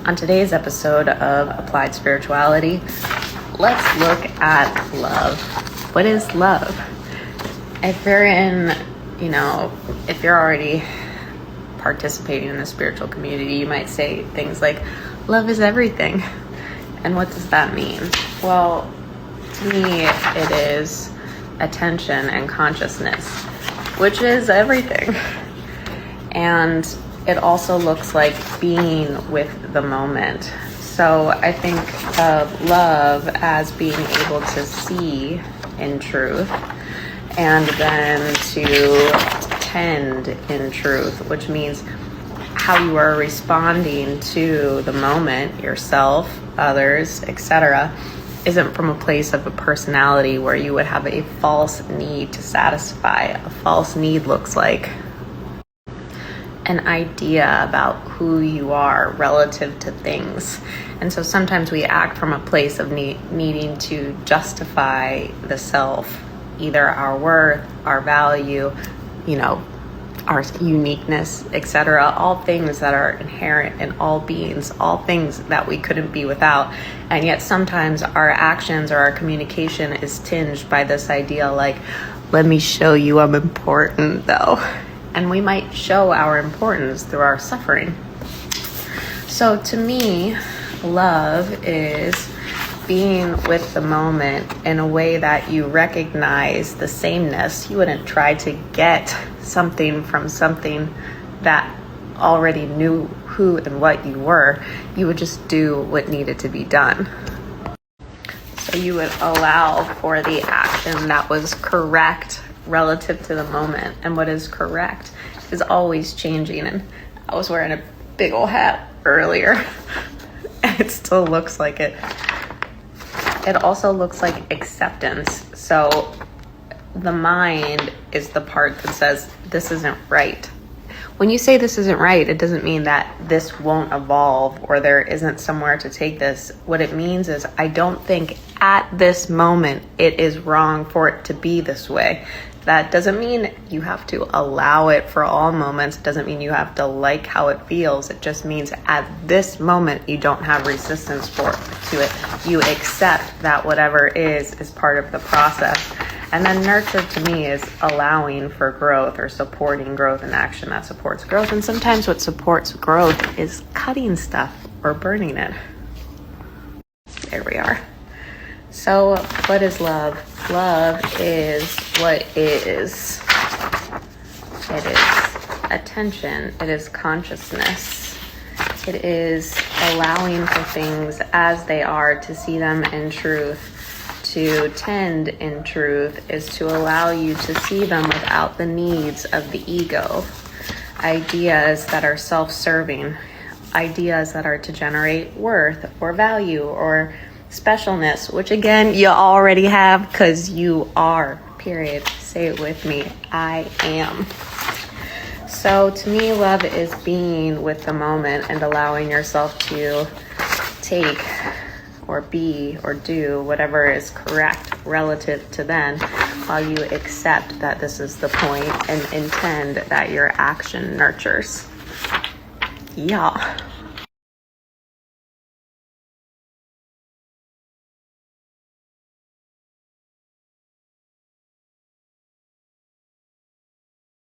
On today's episode of Applied Spirituality, let's look at love. What is love? If you're if you're already participating in the spiritual community, you might say things like, love is everything. And what does that mean? Well, to me, it is attention and consciousness, which is everything. And it also looks like being with the moment. So I think of love as being able to see in truth and then to tend in truth, which means how you are responding to the moment, yourself, others, etc., isn't from a place of a personality where you would have a false need to satisfy. A false need looks like an idea about who you are relative to things. And so sometimes we act from a place of needing to justify the self, either our worth, our value, our uniqueness, etc. All things that are inherent in all beings, all things that we couldn't be without. And yet sometimes our actions or our communication is tinged by this idea like, let me show you I'm important though. And we might show our importance through our suffering. So to me, love is being with the moment in a way that you recognize the sameness. You wouldn't try to get something from something that already knew who and what you were. You would just do what needed to be done. So you would allow for the action that was correct relative to the moment. And what is correct is always changing. And I was wearing a big old hat earlier. And it still looks like it. It also looks like acceptance. So the mind is the part that says, this isn't right. When you say this isn't right, it doesn't mean that this won't evolve or there isn't somewhere to take this. What it means is, I don't think at this moment it is wrong for it to be this way. That doesn't mean you have to allow it for all moments. It doesn't mean you have to like how it feels. It just means at this moment you don't have resistance to it. You accept that whatever is part of the process. And then nurture to me is allowing for growth or supporting growth and action that supports growth. And sometimes what supports growth is cutting stuff or burning it. There we are. So what is love? Love is what is. It is attention. It is consciousness. It is allowing for things as they are, to see them in truth. To tend in truth is to allow you to see them without the needs of the ego. Ideas that are self-serving. Ideas that are to generate worth or value or specialness, which again, you already have because you are, period. Say it with me. I am. So to me, love is being with the moment and allowing yourself to take or be or do whatever is correct relative to then, while you accept that this is the point and intend that your action nurtures. Yeah.